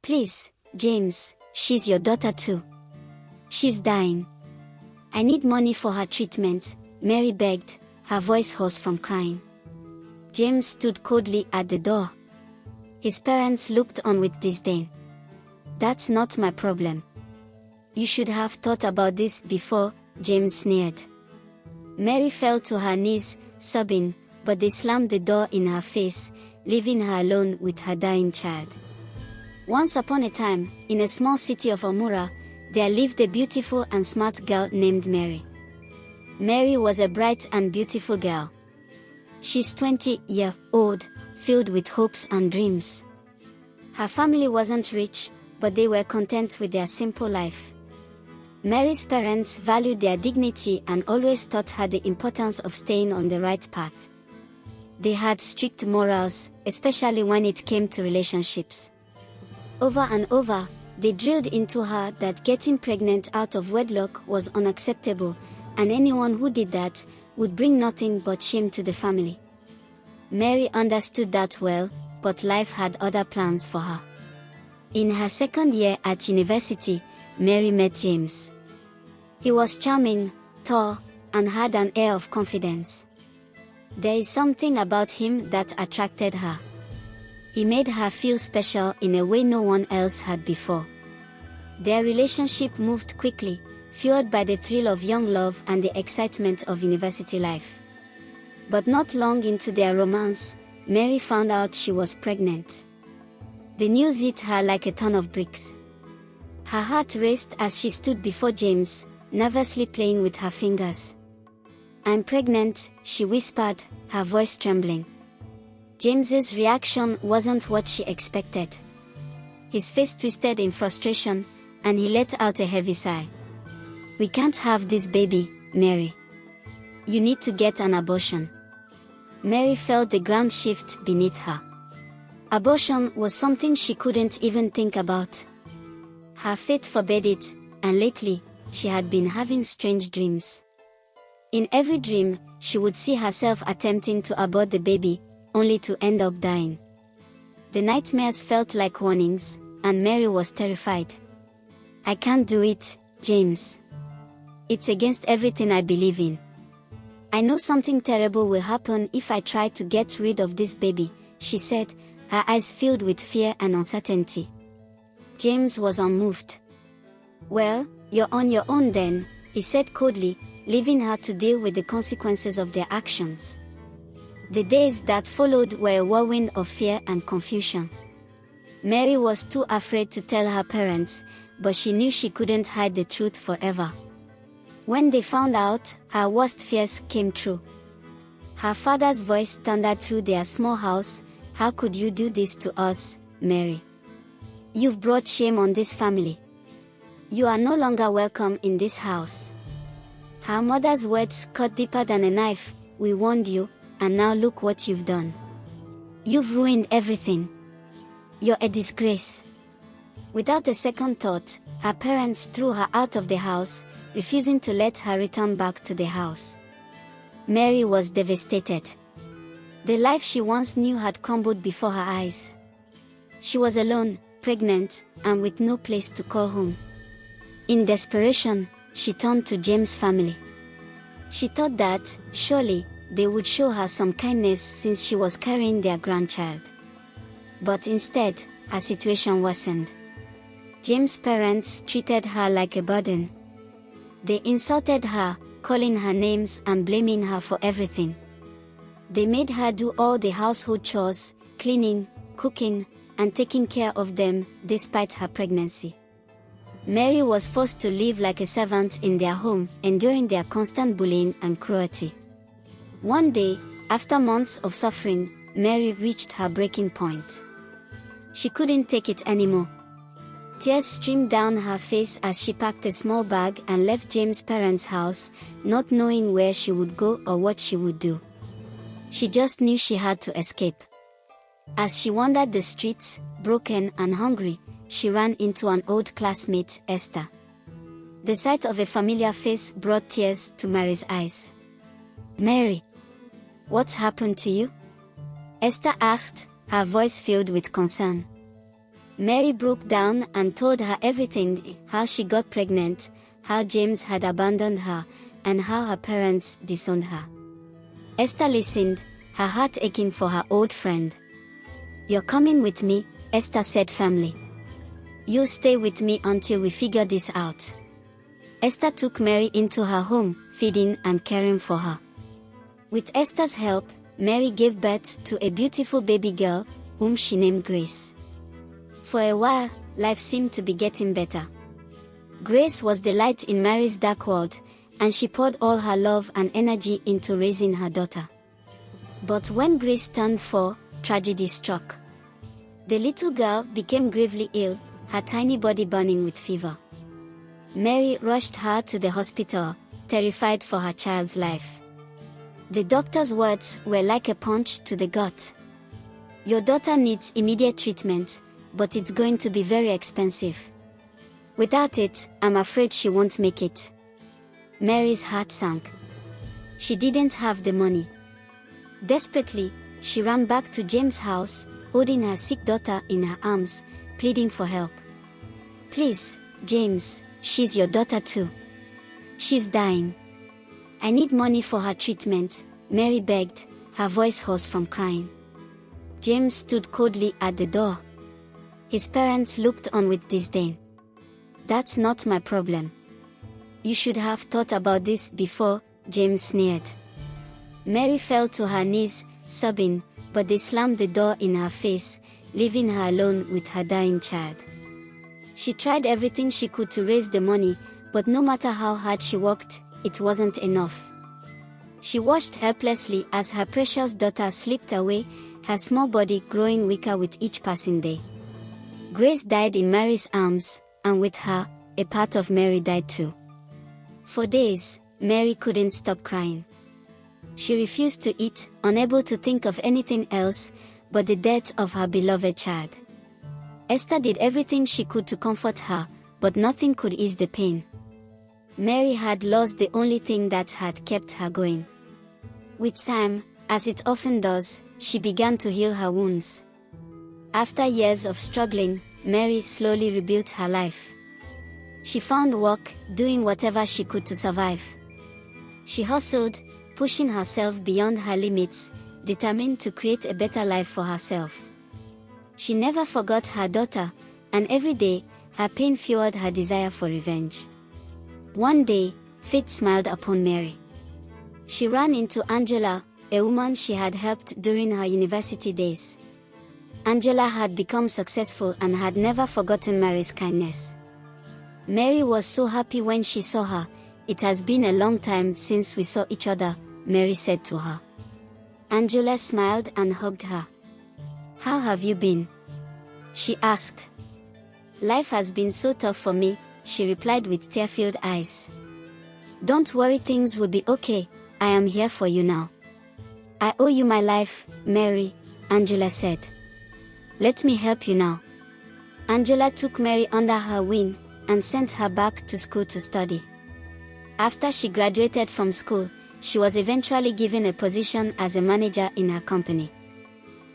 Please, James, she's your daughter too. She's dying. I need money for her treatment, Mary begged, her voice hoarse from crying. James stood coldly at the door. His parents looked on with disdain. That's not my problem. You should have thought about this before, James sneered. Mary fell to her knees, sobbing, but they slammed the door in her face, leaving her alone with her dying child. Once upon a time, in a small city of Omura, there lived a beautiful and smart girl named Mary. Mary was a bright and beautiful girl. She's 20 years old, filled with hopes and dreams. Her family wasn't rich, but they were content with their simple life. Mary's parents valued their dignity and always taught her the importance of staying on the right path. They had strict morals, especially when it came to relationships. Over and over, they drilled into her that getting pregnant out of wedlock was unacceptable, and anyone who did that would bring nothing but shame to the family. Mary understood that well, but life had other plans for her. In her second year at university, Mary met James. He was charming, tall, and had an air of confidence. There is something about him that attracted her. He made her feel special in a way no one else had before. Their relationship moved quickly, fueled by the thrill of young love and the excitement of university life. But not long into their romance, Mary found out she was pregnant. The news hit her like a ton of bricks. Her heart raced as she stood before James, nervously playing with her fingers. "I'm pregnant," she whispered, her voice trembling. James's reaction wasn't what she expected. His face twisted in frustration, and he let out a heavy sigh. "We can't have this baby, Mary. You need to get an abortion." Mary felt the ground shift beneath her. Abortion was something she couldn't even think about. Her faith forbade it, and lately, she had been having strange dreams. In every dream, she would see herself attempting to abort the baby, only to end up dying. The nightmares felt like warnings, and Mary was terrified. "I can't do it, James. It's against everything I believe in. I know something terrible will happen if I try to get rid of this baby," she said, her eyes filled with fear and uncertainty. James was unmoved. "Well, you're on your own then," he said coldly, leaving her to deal with the consequences of their actions. The days that followed were a whirlwind of fear and confusion. Mary was too afraid to tell her parents, but she knew she couldn't hide the truth forever. When they found out, her worst fears came true. Her father's voice thundered through their small house, "How could you do this to us, Mary? You've brought shame on this family. You are no longer welcome in this house." Her mother's words cut deeper than a knife. "We warned you, and now look what you've done. You've ruined everything. You're a disgrace." Without a second thought, her parents threw her out of the house, refusing to let her return back to the house. Mary was devastated. The life she once knew had crumbled before her eyes. She was alone, pregnant, and with no place to call home. In desperation, she turned to James' family. She thought that, surely, they would show her some kindness since she was carrying their grandchild. But instead, her situation worsened. James' parents treated her like a burden. They insulted her, calling her names and blaming her for everything. They made her do all the household chores, cleaning, cooking, and taking care of them, despite her pregnancy. Mary was forced to live like a servant in their home, enduring their constant bullying and cruelty. One day, after months of suffering, Mary reached her breaking point. She couldn't take it anymore. Tears streamed down her face as she packed a small bag and left James' parents' house, not knowing where she would go or what she would do. She just knew she had to escape. As she wandered the streets, broken and hungry, she ran into an old classmate, Esther. The sight of a familiar face brought tears to Mary's eyes. "Mary, what's happened to you?" Esther asked, her voice filled with concern. Mary broke down and told her everything, how she got pregnant, how James had abandoned her, and how her parents disowned her. Esther listened, her heart aching for her old friend. "You're coming with me," Esther said firmly. "You'll stay with me until we figure this out." Esther took Mary into her home, feeding and caring for her. With Esther's help, Mary gave birth to a beautiful baby girl, whom she named Grace. For a while, life seemed to be getting better. Grace was the light in Mary's dark world, and she poured all her love and energy into raising her daughter. But when Grace turned 4, tragedy struck. The little girl became gravely ill, her tiny body burning with fever. Mary rushed her to the hospital, terrified for her child's life. The doctor's words were like a punch to the gut. "Your daughter needs immediate treatment, but it's going to be very expensive. Without it, I'm afraid she won't make it." Mary's heart sank. She didn't have the money. Desperately, she ran back to James' house, holding her sick daughter in her arms, pleading for help. "Please, James, she's your daughter too. She's dying. I need money for her treatment," Mary begged, her voice hoarse from crying. James stood coldly at the door. His parents looked on with disdain. "That's not my problem. You should have thought about this before," James sneered. Mary fell to her knees, sobbing, but they slammed the door in her face, leaving her alone with her dying child. She tried everything she could to raise the money, but no matter how hard she worked, it wasn't enough. She watched helplessly as her precious daughter slipped away, her small body growing weaker with each passing day. Grace died in Mary's arms, and with her, a part of Mary died too. For days, Mary couldn't stop crying. She refused to eat, unable to think of anything else but the death of her beloved child. Esther did everything she could to comfort her, but nothing could ease the pain. Mary had lost the only thing that had kept her going. With time, as it often does, she began to heal her wounds. After years of struggling, Mary slowly rebuilt her life. She found work, doing whatever she could to survive. She hustled, pushing herself beyond her limits, determined to create a better life for herself. She never forgot her daughter, and every day, her pain fueled her desire for revenge. One day, fate smiled upon Mary. She ran into Angela, a woman she had helped during her university days. Angela had become successful and had never forgotten Mary's kindness. Mary was so happy when she saw her. "It has been a long time since we saw each other," Mary said to her. Angela smiled and hugged her. "How have you been?" she asked. "Life has been so tough for me," she replied with tear-filled eyes. "Don't worry, things will be okay. I am here for you now." "I owe you my life, Mary," Angela said. "Let me help you now." Angela took Mary under her wing and sent her back to school to study. After she graduated from school, she was eventually given a position as a manager in her company.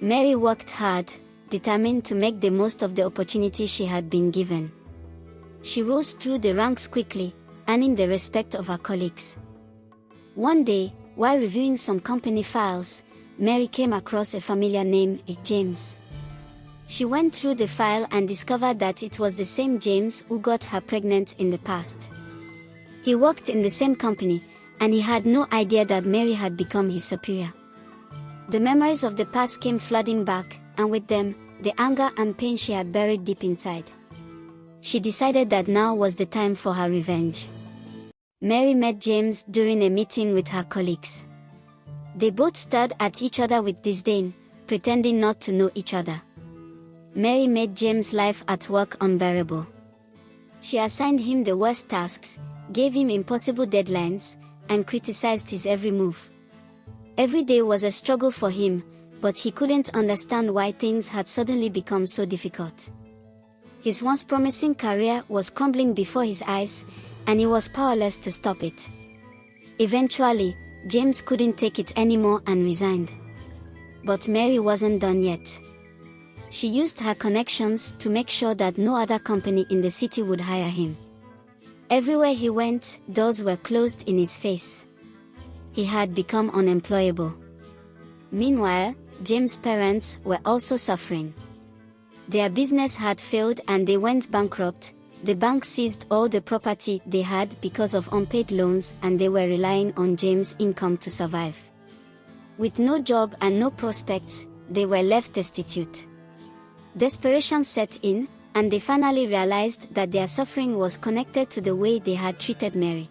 Mary worked hard, determined to make the most of the opportunity she had been given. She rose through the ranks quickly, earning the respect of her colleagues. One day, while reviewing some company files, Mary came across a familiar name, James. She went through the file and discovered that it was the same James who got her pregnant in the past. He worked in the same company, and he had no idea that Mary had become his superior. The memories of the past came flooding back, and with them, the anger and pain she had buried deep inside. She decided that now was the time for her revenge. Mary met James during a meeting with her colleagues. They both stared at each other with disdain, pretending not to know each other. Mary made James' life at work unbearable. She assigned him the worst tasks, gave him impossible deadlines, and criticized his every move. Every day was a struggle for him, but he couldn't understand why things had suddenly become so difficult. His once promising career was crumbling before his eyes, and he was powerless to stop it. Eventually, James couldn't take it anymore and resigned. But Mary wasn't done yet. She used her connections to make sure that no other company in the city would hire him. Everywhere he went, doors were closed in his face. He had become unemployable. Meanwhile, James' parents were also suffering. Their business had failed and they went bankrupt. The bank seized all the property they had because of unpaid loans, and they were relying on James' income to survive. With no job and no prospects, they were left destitute. Desperation set in, and they finally realized that their suffering was connected to the way they had treated Mary.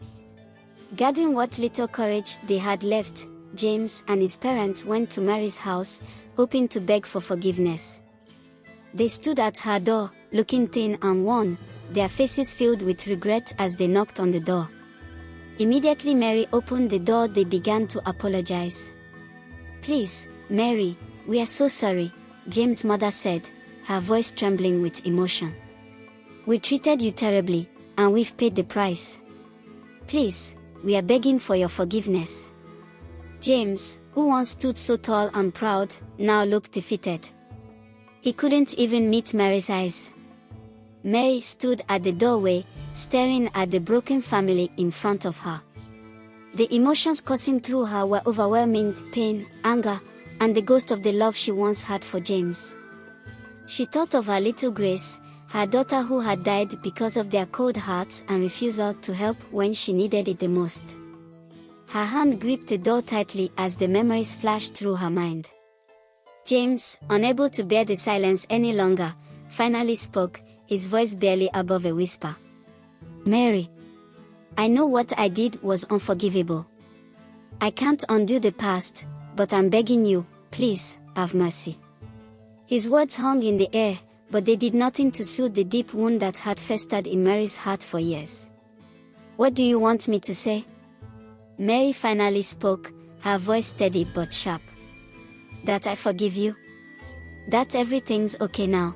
Gathering what little courage they had left, James and his parents went to Mary's house, hoping to beg for forgiveness. They stood at her door, looking thin and worn, their faces filled with regret as they knocked on the door. Immediately Mary opened the door. They began to apologize. "Please, Mary, we are so sorry," James' mother said, her voice trembling with emotion. "We treated you terribly, and we've paid the price. Please, we are begging for your forgiveness." James, who once stood so tall and proud, now looked defeated. He couldn't even meet Mary's eyes. Mary stood at the doorway, staring at the broken family in front of her. The emotions coursing through her were overwhelming: pain, anger, and the ghost of the love she once had for James. She thought of her little Grace, her daughter who had died because of their cold hearts and refusal to help when she needed it the most. Her hand gripped the door tightly as the memories flashed through her mind. James, unable to bear the silence any longer, finally spoke, his voice barely above a whisper. "Mary, I know what I did was unforgivable. I can't undo the past, but I'm begging you, please, have mercy." His words hung in the air, but they did nothing to soothe the deep wound that had festered in Mary's heart for years. "What do you want me to say?" Mary finally spoke, her voice steady but sharp. "That I forgive you? That everything's okay now?"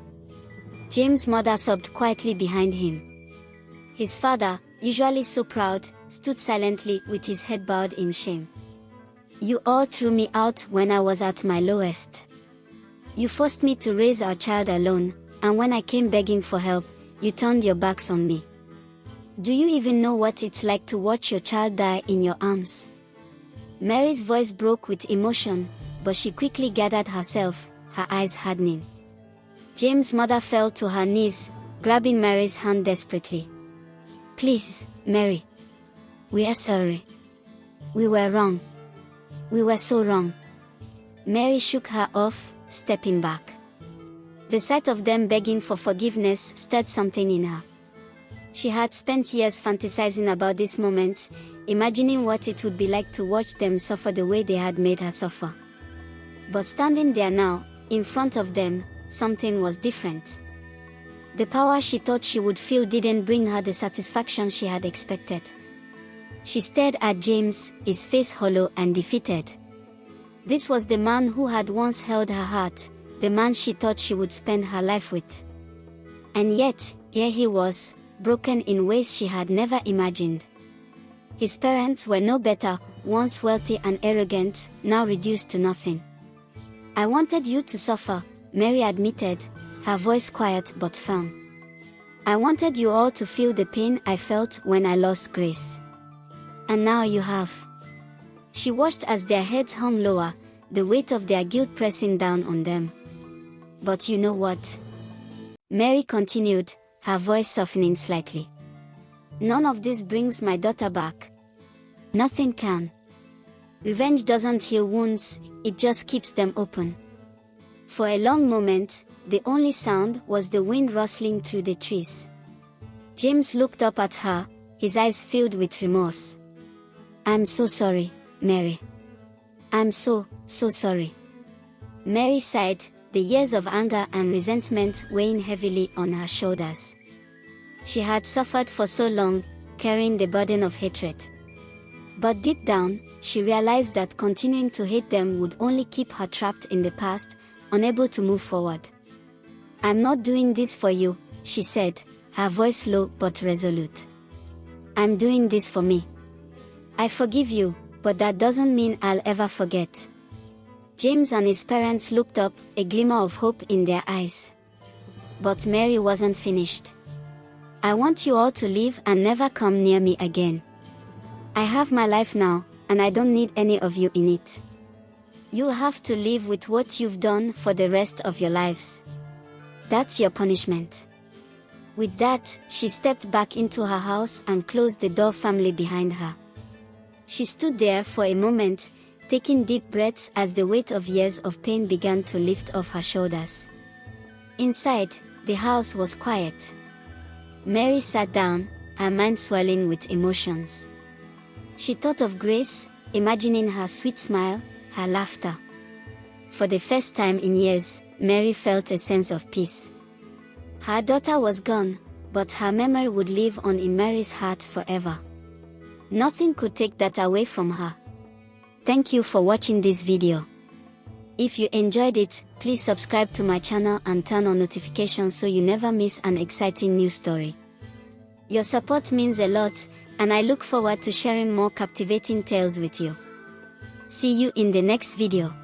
James' mother sobbed quietly behind him. His father, usually so proud, stood silently with his head bowed in shame. "You all threw me out when I was at my lowest. You forced me to raise our child alone, and when I came begging for help, you turned your backs on me. Do you even know what it's like to watch your child die in your arms?" Mary's voice broke with emotion, but she quickly gathered herself, her eyes hardening. James' mother fell to her knees, grabbing Mary's hand desperately. "Please, Mary. We are sorry. We were wrong. We were so wrong." Mary shook her off, stepping back. The sight of them begging for forgiveness stirred something in her. She had spent years fantasizing about this moment, imagining what it would be like to watch them suffer the way they had made her suffer. But standing there now, in front of them, something was different. The power she thought she would feel didn't bring her the satisfaction she had expected. She stared at James, his face hollow and defeated. This was the man who had once held her heart, the man she thought she would spend her life with. And yet, here he was, broken in ways she had never imagined. His parents were no better, once wealthy and arrogant, now reduced to nothing. "I wanted you to suffer," Mary admitted, her voice quiet but firm. "I wanted you all to feel the pain I felt when I lost Grace. And now you have." She watched as their heads hung lower, the weight of their guilt pressing down on them. "But you know what?" Mary continued, her voice softening slightly. "None of this brings my daughter back. Nothing can. Revenge doesn't heal wounds, it just keeps them open." For a long moment, the only sound was the wind rustling through the trees. James looked up at her, his eyes filled with remorse. "I'm so sorry, Mary. I'm so sorry." Mary sighed, the years of anger and resentment weighing heavily on her shoulders. She had suffered for so long, carrying the burden of hatred. But deep down, she realized that continuing to hate them would only keep her trapped in the past, unable to move forward. "I'm not doing this for you," she said, her voice low but resolute. "I'm doing this for me. I forgive you, but that doesn't mean I'll ever forget." James and his parents looked up, a glimmer of hope in their eyes. But Mary wasn't finished. "I want you all to leave and never come near me again. I have my life now, and I don't need any of you in it. You'll have to live with what you've done for the rest of your lives. That's your punishment." With that, she stepped back into her house and closed the door firmly behind her. She stood there for a moment, taking deep breaths as the weight of years of pain began to lift off her shoulders. Inside, the house was quiet. Mary sat down, her mind swelling with emotions. She thought of Grace, imagining her sweet smile, her laughter. For the first time in years, Mary felt a sense of peace. Her daughter was gone, but her memory would live on in Mary's heart forever. Nothing could take that away from her. Thank you for watching this video. If you enjoyed it, please subscribe to my channel and turn on notifications so you never miss an exciting new story. Your support means a lot, and I look forward to sharing more captivating tales with you. See you in the next video.